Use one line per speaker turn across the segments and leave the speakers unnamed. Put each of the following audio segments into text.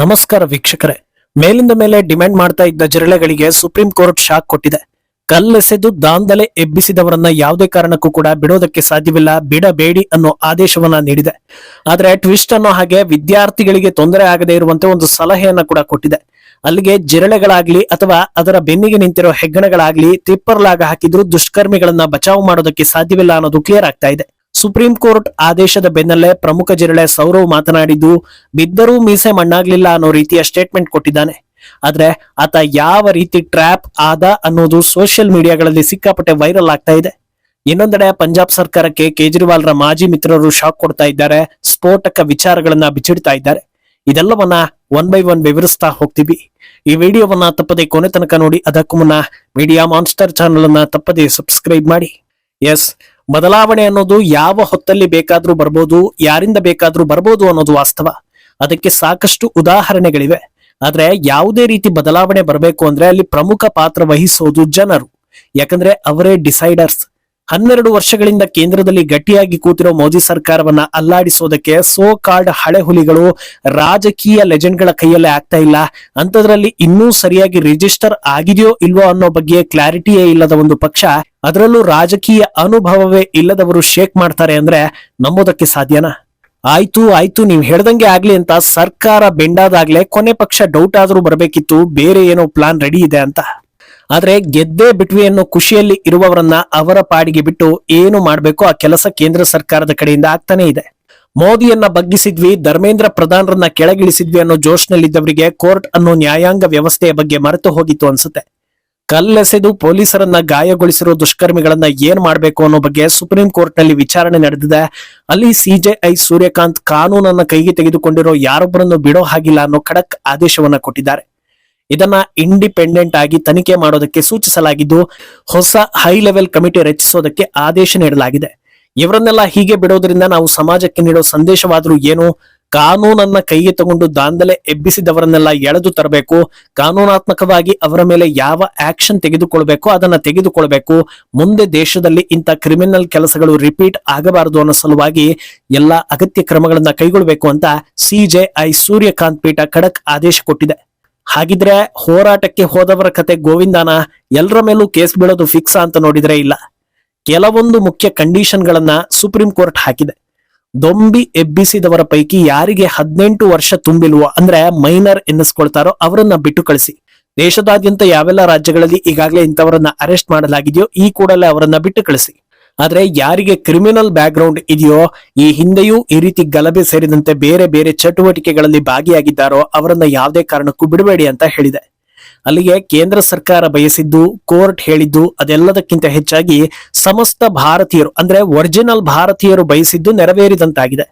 ನಮಸ್ಕಾರ ವೀಕ್ಷಕರೇ. ಮೇಲಿಂದ ಮೇಲೆ ಡಿಮ್ಯಾಂಡ್ ಮಾಡ್ತಾ ಇದ್ದ ಜಿರಳೆಗಳಿಗೆ ಸುಪ್ರೀಂ ಕೋರ್ಟ್ ಶಾಕ್ ಕೊಟ್ಟಿದೆ. ಕಲ್ಲೆಸೆದು ದಾಂಧಲೆ ಎಬ್ಬಿಸಿದವರನ್ನ ಯಾವುದೇ ಕಾರಣಕ್ಕೂ ಕೂಡ ಬಿಡೋದಕ್ಕೆ ಸಾಧ್ಯವಿಲ್ಲ, ಬಿಡಬೇಡಿ ಅನ್ನೋ ಆದೇಶವನ್ನ ನೀಡಿದೆ. ಆದ್ರೆ ಟ್ವಿಸ್ಟ್ ಅನ್ನೋ ಹಾಗೆ ವಿದ್ಯಾರ್ಥಿಗಳಿಗೆ ತೊಂದರೆ ಆಗದೆ ಇರುವಂತೆ ಒಂದು ಸಲಹೆಯನ್ನ ಕೂಡ ಕೊಟ್ಟಿದೆ. ಅಲ್ಲಿಗೆ ಜಿರಳೆಗಳಾಗ್ಲಿ ಅಥವಾ ಅದರ ಬೆನ್ನಿಗೆ ನಿಂತಿರೋ ಹೆಗ್ಗಣಗಳಾಗ್ಲಿ ತಿಪ್ಪರ್ಲಾಗ ಹಾಕಿದ್ರು ದುಷ್ಕರ್ಮಿಗಳನ್ನ ಬಚಾವ್ ಮಾಡೋದಕ್ಕೆ ಸಾಧ್ಯವಿಲ್ಲ ಅನ್ನೋದು ಕ್ಲಿಯರ್ ಆಗ್ತಾ ಇದೆ. ಸುಪ್ರೀಂ ಕೋರ್ಟ್ ಆದೇಶದ ಬೆನ್ನಲ್ಲೇ ಪ್ರಮುಖ ಜಿರಳೆ ಸೌರವ್ ಮಾತನಾಡಿದ್ದು, ಬಿದ್ದರೂ ಮೀಸೆ ಮಣ್ಣಾಗ್ಲಿಲ್ಲ ಅನ್ನೋ ರೀತಿಯ ಸ್ಟೇಟ್ಮೆಂಟ್ ಕೊಟ್ಟಿದ್ದಾನೆ. ಆದ್ರೆ ಆತ ಯಾವ ರೀತಿ ಟ್ರ್ಯಾಪ್ ಆದ ಅನ್ನೋದು ಸೋಷಿಯಲ್ ಮೀಡಿಯಾಗಳಲ್ಲಿ ಸಿಕ್ಕಾಪಟ್ಟೆ ವೈರಲ್ ಆಗ್ತಾ ಇದೆ. ಇನ್ನೊಂದೆಡೆ ಪಂಜಾಬ್ ಸರ್ಕಾರಕ್ಕೆ ಕೇಜ್ರಿವಾಲ್ರ ಮಾಜಿ ಮಿತ್ರರು ಶಾಕ್ ಕೊಡ್ತಾ ಇದ್ದಾರೆ, ಸ್ಫೋಟಕ ವಿಚಾರಗಳನ್ನ ಬಿಚ್ಚಿಡ್ತಾ ಇದ್ದಾರೆ. ಇದೆಲ್ಲವನ್ನ ಒನ್ ಬೈ ಒನ್ ವಿವರಿಸ್ತಾ ಹೋಗ್ತೀವಿ. ಈ ವಿಡಿಯೋವನ್ನ ತಪ್ಪದೆ ಕೊನೆ ತನಕ ನೋಡಿ. ಅದಕ್ಕೂ ಮುನ್ನ ಮೀಡಿಯಾ ಮಾನ್ಸ್ಟರ್ ಚಾನೆಲ್ ಅನ್ನ ತಪ್ಪದೆ ಸಬ್ಸ್ಕ್ರೈಬ್ ಮಾಡಿ. ಎಸ್, ಬದಲಾವಣೆ ಅನ್ನೋದು ಯಾವ ಹೊತ್ತಲ್ಲಿ ಬೇಕಾದ್ರೂ ಬರ್ಬೋದು, ಯಾರಿಂದ ಬೇಕಾದ್ರೂ ಬರ್ಬೋದು ಅನ್ನೋದು ವಾಸ್ತವ. ಅದಕ್ಕೆ ಸಾಕಷ್ಟು ಉದಾಹರಣೆಗಳಿವೆ. ಆದ್ರೆ ಯಾವುದೇ ರೀತಿ ಬದಲಾವಣೆ ಬರಬೇಕು ಅಂದ್ರೆ ಅಲ್ಲಿ ಪ್ರಮುಖ ಪಾತ್ರ ವಹಿಸೋದು ಜನರು. ಯಾಕಂದ್ರೆ ಅವರೇ ಡಿಸೈಡರ್ಸ್. 12 ವರ್ಷಗಳಿಂದ ಕೇಂದ್ರದಲ್ಲಿ ಗಟ್ಟಿಯಾಗಿ ಕೂತಿರೋ ಮೋದಿ ಸರ್ಕಾರವನ್ನ ಅಲ್ಲಾಡಿಸೋದಕ್ಕೆ ಸೋ ಕಾಲ್ಡ್ ಹಳೆ ಹುಲಿಗಳು, ರಾಜಕೀಯ ಲೆಜೆಂಡ್ಗಳ ಕೈಯಲ್ಲೇ ಆಗ್ತಾ ಇಲ್ಲ. ಅಂತದ್ರಲ್ಲಿ ಇನ್ನೂ ಸರಿಯಾಗಿ ರಿಜಿಸ್ಟರ್ ಆಗಿದೆಯೋ ಇಲ್ವೋ ಅನ್ನೋ ಬಗ್ಗೆ ಕ್ಲಾರಿಟಿಯೇ ಇಲ್ಲದ ಒಂದು ಪಕ್ಷ, ಅದರಲ್ಲೂ ರಾಜಕೀಯ ಅನುಭವವೇ ಇಲ್ಲದವರು ಶೇಕ್ ಮಾಡ್ತಾರೆ ಅಂದ್ರೆ ನಂಬೋದಕ್ಕೆ ಸಾಧ್ಯನಾ? ಆಯ್ತು ನೀವ್ ಹೇಳ್ದಂಗೆ ಆಗ್ಲಿ ಅಂತ ಸರ್ಕಾರ ಬೆಂಡಾದಾಗ್ಲೇ ಕೊನೆ ಪಕ್ಷ ಡೌಟ್ ಆದ್ರೂ ಬರ್ಬೇಕಿತ್ತು, ಬೇರೆ ಏನೋ ಪ್ಲಾನ್ ರೆಡಿ ಇದೆ ಅಂತ. ಆದ್ರೆ ಗೆದ್ದೇ ಬಿಟ್ವಿ ಅನ್ನೋ ಖುಷಿಯಲ್ಲಿ ಇರುವವರನ್ನ ಅವರ ಪಾಡಿಗೆ ಬಿಟ್ಟು ಏನು ಮಾಡ್ಬೇಕು ಆ ಕೆಲಸ ಕೇಂದ್ರ ಸರ್ಕಾರದ ಕಡೆಯಿಂದ ಆಗ್ತಾನೆ ಇದೆ. ಮೋದಿಯನ್ನ ಬಗ್ಗಿಸಿದ್ವಿ, ಧರ್ಮೇಂದ್ರ ಪ್ರಧಾನರನ್ನ ಕೆಳಗಿಳಿಸಿದ್ವಿ ಅನ್ನೋ ಜೋಶ್ನಲ್ಲಿದ್ದವರಿಗೆ ಕೋರ್ಟ್ ಅನ್ನೋ ನ್ಯಾಯಾಂಗ ವ್ಯವಸ್ಥೆಯ ಬಗ್ಗೆ ಮರೆತು ಹೋಗಿತ್ತು ಅನ್ಸುತ್ತೆ. ಕಲ್ಲೆಸೆದು ಪೊಲೀಸರನ್ನ ಗಾಯಗೊಳಿಸಿರೋ ದುಷ್ಕರ್ಮಿಗಳನ್ನ ಏನ್ ಮಾಡ್ಬೇಕು ಅನ್ನೋ ಬಗ್ಗೆ ಸುಪ್ರೀಂ ಕೋರ್ಟ್ ನಲ್ಲಿ ವಿಚಾರಣೆ ನಡೆದಿದೆ. ಅಲ್ಲಿ ಸಿಜೆಐ ಸೂರ್ಯಕಾಂತ್ ಕಾನೂನನ್ನ ಕೈಗೆ ತೆಗೆದುಕೊಂಡಿರೋ ಯಾರೊಬ್ಬರನ್ನು ಬಿಡೋ ಹಾಗಿಲ್ಲ ಅನ್ನೋ ಖಡಕ್ ಆದೇಶವನ್ನ ಕೊಟ್ಟಿದ್ದಾರೆ. ಇದನ್ನ ಇಂಡಿಪೆಂಡೆಂಟ್ ಆಗಿ ತನಿಖೆ ಮಾಡೋದಕ್ಕೆ ಸೂಚಿಸಲಾಗಿದ್ದು, ಹೊಸ ಹೈ ಲೆವೆಲ್ ಕಮಿಟಿ ರಚಿಸೋದಕ್ಕೆ ಆದೇಶ ನೀಡಲಾಗಿದೆ. ಇವರನ್ನೆಲ್ಲ ಹೀಗೆ ಬಿಡೋದ್ರಿಂದ ನಾವು ಸಮಾಜಕ್ಕೆ ನೀಡೋ ಸಂದೇಶವಾದ್ರೂ ಏನು? ಕಾನೂನನ್ನ ಕೈಗೆ ತಗೊಂಡು ದಾಂಧಲೆ ಎಬ್ಬಿಸಿದವರನ್ನೆಲ್ಲ ಎಳೆದು ತರಬೇಕು, ಕಾನೂನಾತ್ಮಕವಾಗಿ ಅವರ ಮೇಲೆ ಯಾವ ಆಕ್ಷನ್ ತೆಗೆದುಕೊಳ್ಬೇಕು ಅದನ್ನ ತೆಗೆದುಕೊಳ್ಬೇಕು, ಮುಂದೆ ದೇಶದಲ್ಲಿ ಇಂಥ ಕ್ರಿಮಿನಲ್ ಕೆಲಸಗಳು ರಿಪೀಟ್ ಆಗಬಾರದು ಅನ್ನೋ ಸಲುವಾಗಿ ಎಲ್ಲಾ ಅಗತ್ಯ ಕ್ರಮಗಳನ್ನ ಕೈಗೊಳ್ಳಬೇಕು ಅಂತ ಸಿಜೆಐ ಸೂರ್ಯಕಾಂತ್ ಪೀಠ ಖಡಕ್ ಆದೇಶ ಕೊಟ್ಟಿದೆ. ಹಾಗಿದ್ರೆ ಹೋರಾಟಕ್ಕೆ ಹೋದವರ ಕತೆ ಗೋವಿಂದಾನ? ಎಲ್ಲರ ಮೇಲೂ ಕೇಸ್ ಬೀಳೋದು ಫಿಕ್ಸಾ ಅಂತ ನೋಡಿದ್ರೆ ಇಲ್ಲ. ಕೆಲವೊಂದು ಮುಖ್ಯ ಕಂಡೀಷನ್ ಗಳನ್ನ ಸುಪ್ರೀಂ ಕೋರ್ಟ್ ಹಾಕಿದೆ. ದೊಂಬಿ ಎಬ್ಬಿಸಿದವರ ಪೈಕಿ ಯಾರಿಗೆ 18 ವರ್ಷ ತುಂಬಿಲ್ವೋ ಅಂದ್ರೆ ಮೈನರ್ ಎನ್ನಿಸ್ಕೊಳ್ತಾರೋ ಅವರನ್ನ ಬಿಟ್ಟು ಕಳಿಸಿ. ದೇಶದಾದ್ಯಂತ ಯಾವೆಲ್ಲ ರಾಜ್ಯಗಳಲ್ಲಿ ಈಗಾಗಲೇ ಇಂಥವರನ್ನ ಅರೆಸ್ಟ್ ಮಾಡಲಾಗಿದೆಯೋ ಈ ಕೂಡಲೇ ಅವರನ್ನ ಬಿಟ್ಟು ಕಳಿಸಿ. ಆದ್ರೆ ಯಾರಿಗೆ ಕ್ರಿಮಿನಲ್ ಬ್ಯಾಕ್ ಗ್ರೌಂಡ್ ಇದೆಯೋ, ಈ ಹಿಂದೆಯೂ ಈ ರೀತಿ ಗಲಭೆ ಸೇರಿದಂತೆ ಬೇರೆ ಬೇರೆ ಚಟುವಟಿಕೆಗಳಲ್ಲಿ ಭಾಗಿಯಾಗಿದ್ದಾರೋ ಅವರನ್ನ ಯಾವುದೇ ಕಾರಣಕ್ಕೂ ಬಿಡಬೇಡಿ ಅಂತ ಹೇಳಿದೆ. ಅಲ್ಲಿಗೆ ಕೇಂದ್ರ ಸರ್ಕಾರ ಬಯಸಿದ್ದು, ಕೋರ್ಟ್ ಹೇಳಿದ್ದು ಅದೆಲ್ಲದಕ್ಕಿಂತ ಹೆಚ್ಚಾಗಿ ಸಮಸ್ತ ಭಾರತೀಯರು ಅಂದ್ರೆ ಒರಿಜಿನಲ್ ಭಾರತೀಯರು ಬಯಸಿದ್ದು ನೆರವೇರಿದಂತಾಗಿದೆ.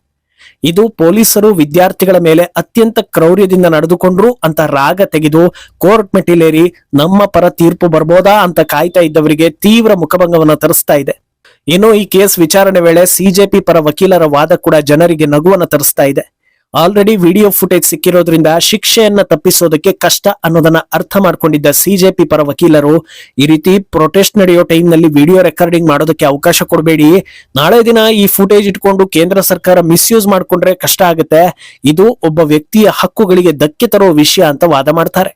ಇದು ಪೊಲೀಸರು ವಿದ್ಯಾರ್ಥಿಗಳ ಮೇಲೆ ಅತ್ಯಂತ ಕ್ರೌರ್ಯದಿಂದ ನಡೆದುಕೊಂಡ್ರು ಅಂತ ರಾಗ ತೆಗೆದು ಕೋರ್ಟ್ ಮೆಟ್ಟಿಲೇರಿ ನಮ್ಮ ಪರ ತೀರ್ಪು ಬರ್ಬೋದಾ ಅಂತ ಕಾಯ್ತಾ ಇದ್ದವರಿಗೆ ತೀವ್ರ ಮುಖಭಂಗವನ್ನ ತರಿಸ್ತಾ ಇದೆ. ಇನ್ನು ಈ ಕೇಸ್ ವಿಚಾರಣೆ ವೇಳೆ ಸಿಜೆಪಿ ಪರ ವಕೀಲರ ವಾದ ಕೂಡ ಜನರಿಗೆ ನಗುವನ್ನ ತರಿಸ್ತಾ ಇದೆ. ಆಲ್ರೆಡಿ ವಿಡಿಯೋ ಫುಟೇಜ್ ಸಿಕ್ಕಿರೋದ್ರಿಂದ ಶಿಕ್ಷೆಯನ್ನ ತಪ್ಪಿಸೋದಕ್ಕೆ ಕಷ್ಟ ಅನ್ನೋದನ್ನ ಅರ್ಥ ಮಾಡ್ಕೊಂಡಿದ್ದ ಸಿಜೆಪಿ ಪರ ವಕೀಲರು ಈ ರೀತಿ ಪ್ರೊಟೆಸ್ಟ್ ನಡೆಯೋ ಟೈಮ್ ನಲ್ಲಿ ವಿಡಿಯೋ ರೆಕಾರ್ಡಿಂಗ್ ಮಾಡೋದಕ್ಕೆ ಅವಕಾಶ ಕೊಡಬೇಡಿ, ನಾಳೆ ದಿನ ಈ ಫುಟೇಜ್ ಇಟ್ಕೊಂಡು ಕೇಂದ್ರ ಸರ್ಕಾರ ಮಿಸ್ಯೂಸ್ ಮಾಡ್ಕೊಂಡ್ರೆ ಕಷ್ಟ ಆಗುತ್ತೆ, ಇದು ಒಬ್ಬ ವ್ಯಕ್ತಿಯ ಹಕ್ಕುಗಳಿಗೆ ಧಕ್ಕೆ ತರೋ ವಿಷಯ ಅಂತ ವಾದ ಮಾಡ್ತಾರೆ.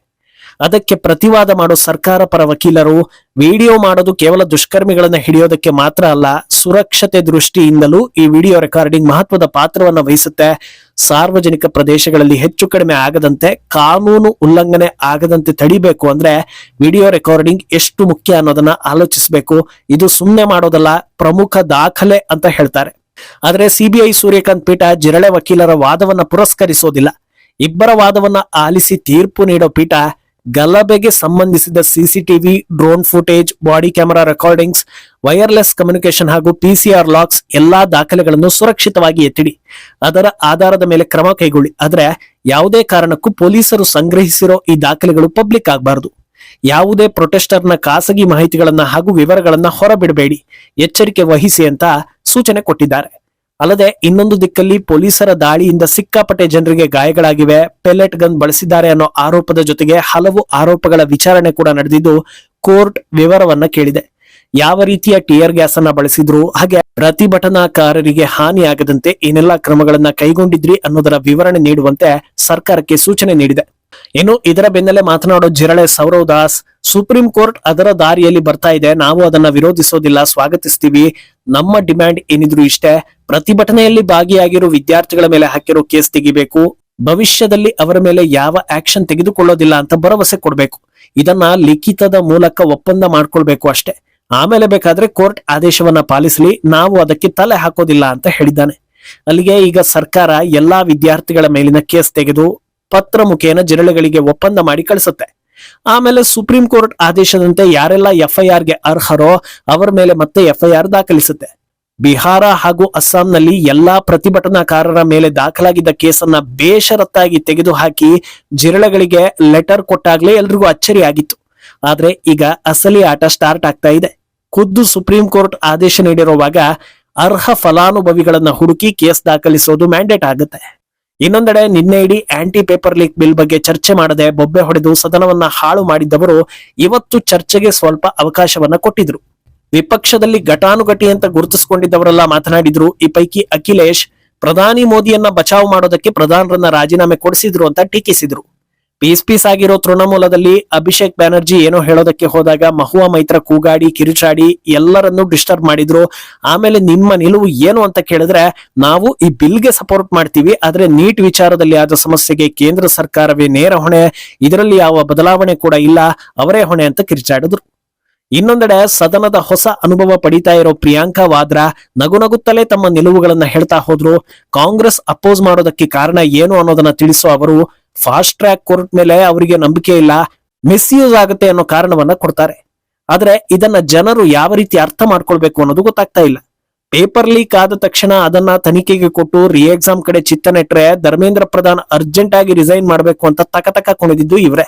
ಅದಕ್ಕೆ ಪ್ರತಿವಾದ ಮಾಡೋ ಸರ್ಕಾರ ಪರ ವಕೀಲರು, ವಿಡಿಯೋ ಮಾಡೋದು ಕೇವಲ ದುಷ್ಕರ್ಮಿಗಳನ್ನ ಹಿಡಿಯೋದಕ್ಕೆ ಮಾತ್ರ ಅಲ್ಲ, ಸುರಕ್ಷತೆ ದೃಷ್ಟಿಯಿಂದಲೂ ಈ ವಿಡಿಯೋ ರೆಕಾರ್ಡಿಂಗ್ ಮಹತ್ವದ ಪಾತ್ರವನ್ನ ವಹಿಸುತ್ತೆ. ಸಾರ್ವಜನಿಕ ಪ್ರದೇಶಗಳಲ್ಲಿ ಹೆಚ್ಚು ಕಡಿಮೆ ಆಗದಂತೆ, ಕಾನೂನು ಉಲ್ಲಂಘನೆ ಆಗದಂತೆ ತಡಿಬೇಕು ಅಂದ್ರೆ ವಿಡಿಯೋ ರೆಕಾರ್ಡಿಂಗ್ ಎಷ್ಟು ಮುಖ್ಯ ಅನ್ನೋದನ್ನ ಆಲೋಚಿಸಬೇಕು. ಇದು ಸುಮ್ಮನೆ ಮಾಡೋದಲ್ಲ, ಪ್ರಮುಖ ದಾಖಲೆ ಅಂತ ಹೇಳ್ತಾರೆ. ಆದ್ರೆ ಸಿಬಿಐ ಸೂರ್ಯಕಾಂತ್ ಪೀಠ ಜಿರಳೆ ವಕೀಲರ ವಾದವನ್ನ ಪುರಸ್ಕರಿಸೋದಿಲ್ಲ. ಇಬ್ಬರ ವಾದವನ್ನ ಆಲಿಸಿ ತೀರ್ಪು ನೀಡೋ ಪೀಠ ಗಲಭೆಗೆ ಸಂಬಂಧಿಸಿದ CCTV, drone footage, body camera recordings, wireless communication ಹಾಗೂ ಪಿಸಿಆರ್ ಲಾಕ್ಸ್ ಎಲ್ಲಾ ದಾಖಲೆಗಳನ್ನು ಸುರಕ್ಷಿತವಾಗಿ ಎತ್ತಿಡಿ, ಅದರ ಆಧಾರದ ಮೇಲೆ ಕ್ರಮ ಕೈಗೊಳ್ಳಿ. ಆದ್ರೆ ಯಾವುದೇ ಕಾರಣಕ್ಕೂ ಪೊಲೀಸರು ಸಂಗ್ರಹಿಸಿರೋ ಈ ದಾಖಲೆಗಳು ಪಬ್ಲಿಕ್ ಆಗಬಾರದು. ಯಾವುದೇ ಪ್ರೊಟೆಸ್ಟರ್ನ ಖಾಸಗಿ ಮಾಹಿತಿಗಳನ್ನ ಹಾಗೂ ವಿವರಗಳನ್ನ ಹೊರಬಿಡಬೇಡಿ, ಎಚ್ಚರಿಕೆ ವಹಿಸಿ ಅಂತ ಸೂಚನೆ ಕೊಟ್ಟಿದ್ದಾರೆ. ಅಲ್ಲದೆ ಇನ್ನೊಂದು ದಿಕ್ಕಲ್ಲಿ ಪೊಲೀಸರ ದಾಳಿಯಿಂದ ಸಿಕ್ಕಾಪಟ್ಟೆ ಜನರಿಗೆ ಗಾಯಗಳಾಗಿವೆ, ಪೆಲೆಟ್ ಗನ್ ಬಳಸಿದ್ದಾರೆ ಅನ್ನೋ ಆರೋಪದ ಜೊತೆಗೆ ಹಲವು ಆರೋಪಗಳ ವಿಚಾರಣೆ ಕೂಡ ನಡೆದಿದ್ದು ಕೋರ್ಟ್ ವಿವರವನ್ನ ಕೇಳಿದೆ. ಯಾವ ರೀತಿಯ ಟಿಯರ್ ಗ್ಯಾಸ್ ಅನ್ನ ಬಳಸಿದ್ರು, ಹಾಗೆ ಪ್ರತಿಭಟನಾಕಾರರಿಗೆ ಹಾನಿಯಾಗದಂತೆ ಏನೆಲ್ಲಾ ಕ್ರಮಗಳನ್ನ ಕೈಗೊಂಡಿದ್ರಿ ಅನ್ನೋದರ ವಿವರಣೆ ನೀಡುವಂತೆ ಸರ್ಕಾರಕ್ಕೆ ಸೂಚನೆ ನೀಡಿದೆ. ಇನ್ನು ಇದರ ಬೆನ್ನಲ್ಲೇ ಮಾತನಾಡೋ ಜಿರಳೆ ಸೌರವ್ ದಾಸ್, ಸುಪ್ರೀಂ ಕೋರ್ಟ್ ಅದರ ದಾರಿಯಲ್ಲಿ ಬರ್ತಾ ಇದೆ, ನಾವು ಅದನ್ನ ವಿರೋಧಿಸೋದಿಲ್ಲ, ಸ್ವಾಗತಿಸ್ತೀವಿ. ನಮ್ಮ ಡಿಮ್ಯಾಂಡ್ ಏನಿದ್ರು ಇಷ್ಟೇ, ಪ್ರತಿಭಟನೆಯಲ್ಲಿ ಭಾಗಿಯಾಗಿರೋ ವಿದ್ಯಾರ್ಥಿಗಳ ಮೇಲೆ ಹಾಕಿರೋ ಕೇಸ್ ತೆಗಿಬೇಕು, ಭವಿಷ್ಯದಲ್ಲಿ ಅವರ ಮೇಲೆ ಯಾವ ಆಕ್ಷನ್ ತೆಗೆದುಕೊಳ್ಳೋದಿಲ್ಲ ಅಂತ ಭರವಸೆ ಕೊಡಬೇಕು. ಇದನ್ನ ಲಿಖಿತದ ಮೂಲಕ ಒಪ್ಪಂದ ಮಾಡ್ಕೊಳ್ಬೇಕು ಅಷ್ಟೇ. ಆಮೇಲೆ ಬೇಕಾದ್ರೆ ಕೋರ್ಟ್ ಆದೇಶವನ್ನ ಪಾಲಿಸಲಿ, ನಾವು ಅದಕ್ಕೆ ತಲೆ ಹಾಕೋದಿಲ್ಲ ಅಂತ ಹೇಳಿದ್ದಾನೆ. ಅಲ್ಲಿಗೆ ಈಗ ಸರ್ಕಾರ ಎಲ್ಲಾ ವಿದ್ಯಾರ್ಥಿಗಳ ಮೇಲಿನ ಕೇಸ್ ತೆಗೆದು ಪತ್ರ ಮುಖೇನ ಜಿರಳೆಗಳಿಗೆ ಒಪ್ಪಂದ ಮಾಡಿ ಕಳಿಸುತ್ತೆ. ಆಮೇಲೆ ಸುಪ್ರೀಂ ಕೋರ್ಟ್ ಆದೇಶದಂತೆ ಯಾರೆಲ್ಲ FIR ಗೆ ಅರ್ಹರೋ ಅವರ ಮೇಲೆ ಮತ್ತೆ FIR ದಾಖಲಿಸುತ್ತೆ. ಬಿಹಾರ ಹಾಗೂ ಅಸ್ಸಾಂನಲ್ಲಿ ಎಲ್ಲಾ ಪ್ರತಿಭಟನಾಕಾರರ ಮೇಲೆ ದಾಖಲಾಗಿದ್ದ ಕೇಸನ್ನ ಬೇಷರತ್ತಾಗಿ ತೆಗೆದುಹಾಕಿ ಜಿರಳೆಗಳಿಗೆ ಲೆಟರ್ ಕೊಟ್ಟಾಗ್ಲೇ ಎಲ್ರಿಗೂ ಅಚ್ಚರಿ ಆಗಿತ್ತು. ಆದ್ರೆ ಈಗ ಅಸಲಿ ಆಟ ಸ್ಟಾರ್ಟ್ ಆಗ್ತಾ ಇದೆ. ಖುದ್ದು ಸುಪ್ರೀಂ ಕೋರ್ಟ್ ಆದೇಶ ನೀಡಿರುವಾಗ ಅರ್ಹ ಫಲಾನುಭವಿಗಳನ್ನ ಹುಡುಕಿ ಕೇಸ್ ದಾಖಲಿಸೋದು ಮ್ಯಾಂಡೇಟ್ ಆಗುತ್ತೆ. ಇನ್ನೊಂದೆಡೆ ನಿನ್ನೆ ಇಡೀ ಆಂಟಿ ಪೇಪರ್ ಲೀಕ್ ಬಿಲ್ ಬಗ್ಗೆ ಚರ್ಚೆ ಮಾಡದೆ ಬೊಬ್ಬೆ ಹೊಡೆದು ಸದನವನ್ನ ಹಾಳು ಮಾಡಿದ್ದವರು ಇವತ್ತು ಚರ್ಚೆಗೆ ಸ್ವಲ್ಪ ಅವಕಾಶವನ್ನ ಕೊಟ್ಟಿದ್ರು. ವಿಪಕ್ಷದಲ್ಲಿ ಘಟಾನುಘಟಿ ಅಂತ ಗುರುತಿಸಿಕೊಂಡಿದ್ದವರೆಲ್ಲ ಮಾತನಾಡಿದ್ರು. ಈ ಪೈಕಿ ಅಖಿಲೇಶ್ ಪ್ರಧಾನಿ ಮೋದಿಯನ್ನ ಬಚಾವ್ ಮಾಡೋದಕ್ಕೆ ಪ್ರಧಾನರನ್ನ ರಾಜೀನಾಮೆ ಕೊಡಿಸಿದ್ರು ಅಂತ ಟೀಕಿಸಿದ್ರು. ಪೀಸ್ ಆಗಿರೋ ತೃಣಮೂಲದಲ್ಲಿ ಅಭಿಷೇಕ್ ಬ್ಯಾನರ್ಜಿ ಏನೋ ಹೇಳೋದಕ್ಕೆ ಹೋದಾಗ ಮಹುವಾ ಮೈತ್ರ ಕೂಗಾಡಿ ಕಿರುಚಾಡಿ ಎಲ್ಲರನ್ನೂ ಡಿಸ್ಟರ್ಬ್ ಮಾಡಿದ್ರು. ಆಮೇಲೆ ನಿಮ್ಮ ನಿಲುವು ಏನು ಅಂತ ಕೇಳಿದ್ರೆ, ನಾವು ಈ ಬಿಲ್ಗೆ ಸಪೋರ್ಟ್ ಮಾಡ್ತೀವಿ, ಆದ್ರೆ ನೀಟ್ ವಿಚಾರದಲ್ಲಿ ಆದ ಸಮಸ್ಯೆಗೆ ಕೇಂದ್ರ ಸರ್ಕಾರವೇ ನೇರ ಹೊಣೆ, ಇದರಲ್ಲಿ ಯಾವ ಬದಲಾವಣೆ ಕೂಡ ಇಲ್ಲ, ಅವರೇ ಹೊಣೆ ಅಂತ ಕಿರುಚಾಡಿದ್ರು. ಇನ್ನೊಂದೆಡೆ ಸದನದ ಹೊಸ ಅನುಭವ ಪಡಿತಾ ಇರೋ ಪ್ರಿಯಾಂಕಾ ವಾದ್ರಾ ನಗುನಗುತ್ತಲೇ ತಮ್ಮ ನಿಲುವುಗಳನ್ನ ಹೇಳ್ತಾ ಹೋದ್ರು. ಕಾಂಗ್ರೆಸ್ ಅಪೋಸ್ ಮಾಡೋದಕ್ಕೆ ಕಾರಣ ಏನು ಅನ್ನೋದನ್ನ ತಿಳಿಸೋ ಅವರು ಫಾಸ್ಟ್ ಟ್ರ್ಯಾಕ್ ಕೋರ್ಟ್ ಮೇಲೆ ಅವರಿಗೆ ನಂಬಿಕೆ ಇಲ್ಲ, ಮಿಸ್ಯೂಸ್ ಆಗುತ್ತೆ ಅನ್ನೋ ಕಾರಣವನ್ನ ಕೊಡ್ತಾರೆ. ಆದ್ರೆ ಇದನ್ನ ಜನರು ಯಾವ ರೀತಿ ಅರ್ಥ ಮಾಡ್ಕೊಳ್ಬೇಕು ಅನ್ನೋದು ಗೊತ್ತಾಗ್ತಾ ಇಲ್ಲ. ಪೇಪರ್ ಲೀಕ್ ಆದ ತಕ್ಷಣ ಅದನ್ನ ತನಿಖೆಗೆ ಕೊಟ್ಟು ಎಕ್ಸಾಮ್ ಕಡೆ ಚಿತ್ತ ನೆಟ್ರೆ ಧರ್ಮೇಂದ್ರ ಪ್ರಧಾನ್ ಅರ್ಜೆಂಟ್ ಆಗಿ ರಿಸೈನ್ ಮಾಡಬೇಕು ಅಂತ ತಕ ಕುಣಿದಿದ್ದು ಇವರೇ.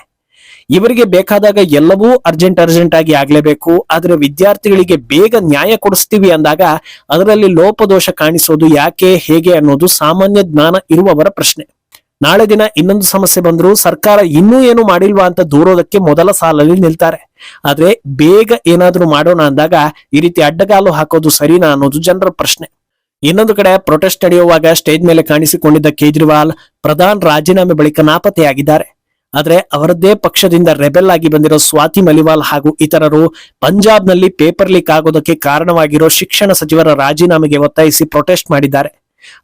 ಇವರಿಗೆ ಬೇಕಾದಾಗ ಎಲ್ಲವೂ ಅರ್ಜೆಂಟ್ ಆಗಿ ಆಗ್ಲೇಬೇಕು. ಆದ್ರೆ ವಿದ್ಯಾರ್ಥಿಗಳಿಗೆ ಬೇಗ ನ್ಯಾಯ ಕೊಡಿಸ್ತೀವಿ ಅಂದಾಗ ಅದರಲ್ಲಿ ಲೋಪದೋಷ ಕಾಣಿಸೋದು ಯಾಕೆ, ಹೇಗೆ ಅನ್ನೋದು ಸಾಮಾನ್ಯ ಜ್ಞಾನ ಇರುವವರ ಪ್ರಶ್ನೆ. ನಾಳೆ ದಿನ ಇನ್ನೊಂದು ಸಮಸ್ಯೆ ಬಂದ್ರು ಸರ್ಕಾರ ಇನ್ನೂ ಏನು ಮಾಡಿಲ್ವಾ ಅಂತ ದೂರೋದಕ್ಕೆ ಮೊದಲ ಸಾಲಲ್ಲಿ ನಿಲ್ತಾರೆ. ಆದ್ರೆ ಬೇಗ ಏನಾದ್ರೂ ಮಾಡೋಣ ಅಂದಾಗ ಈ ರೀತಿ ಅಡ್ಡಗಾಲು ಹಾಕೋದು ಸರಿನಾ ಅನ್ನೋದು ಜನರ ಪ್ರಶ್ನೆ. ಇನ್ನೊಂದು ಕಡೆ ಪ್ರೊಟೆಸ್ಟ್ ನಡೆಯುವಾಗ ಸ್ಟೇಜ್ ಮೇಲೆ ಕಾಣಿಸಿಕೊಂಡಿದ್ದ ಕೇಜ್ರಿವಾಲ್ ಪ್ರಧಾನ್ ರಾಜೀನಾಮೆ ಬಳಿಕ ನಾಪತ್ತೆಯಾಗಿದ್ದಾರೆ. ಆದ್ರೆ ಅವರದ್ದೇ ಪಕ್ಷದಿಂದ ರೆಬೆಲ್ ಆಗಿ ಬಂದಿರೋ ಸ್ವಾತಿ ಮಲಿವಾಲ್ ಹಾಗೂ ಇತರರು ಪಂಜಾಬ್ನಲ್ಲಿ ಪೇಪರ್ ಲೀಕ್ ಆಗೋದಕ್ಕೆ ಕಾರಣವಾಗಿರೋ ಶಿಕ್ಷಣ ಸಚಿವರ ರಾಜೀನಾಮೆಗೆ ಒತ್ತಾಯಿಸಿ ಪ್ರೊಟೆಸ್ಟ್ ಮಾಡಿದ್ದಾರೆ.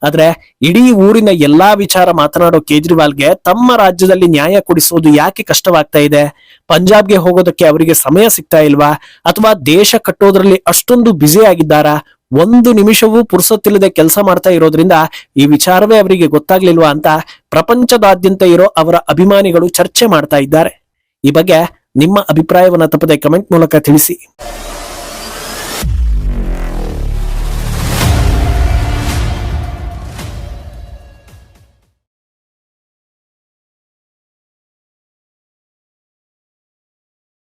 ಆದ್ರೆ ಇಡೀ ಊರಿನ ಎಲ್ಲಾ ವಿಚಾರ ಮಾತನಾಡೋ ಕೇಜ್ರಿವಾಲ್ಗೆ ತಮ್ಮ ರಾಜ್ಯದಲ್ಲಿ ನ್ಯಾಯ ಕೊಡಿಸೋದು ಯಾಕೆ ಕಷ್ಟವಾಗ್ತಾ ಇದೆ? ಪಂಜಾಬ್ಗೆ ಹೋಗೋದಕ್ಕೆ ಅವರಿಗೆ ಸಮಯ ಸಿಗ್ತಾ ಇಲ್ವಾ, ಅಥವಾ ದೇಶ ಕಟ್ಟೋದ್ರಲ್ಲಿ ಅಷ್ಟೊಂದು ಬ್ಯುಸಿ ಆಗಿದ್ದಾರಾ? ಒಂದು ನಿಮಿಷವೂ ಪುರ್ಸೊತ್ತಿಲ್ಲದೆ ಕೆಲಸ ಮಾಡ್ತಾ ಇರೋದ್ರಿಂದ ಈ ವಿಚಾರವೇ ಅವರಿಗೆ ಗೊತ್ತಾಗ್ಲಿಲ್ವಾ ಅಂತ ಪ್ರಪಂಚದಾದ್ಯಂತ ಇರೋ ಅವರ ಅಭಿಮಾನಿಗಳು ಚರ್ಚೆ ಮಾಡ್ತಾ ಇದ್ದಾರೆ. ಈ ಬಗ್ಗೆ ನಿಮ್ಮ ಅಭಿಪ್ರಾಯವನ್ನ ತಪ್ಪದೆ ಕಮೆಂಟ್ ಮೂಲಕ ತಿಳಿಸಿ.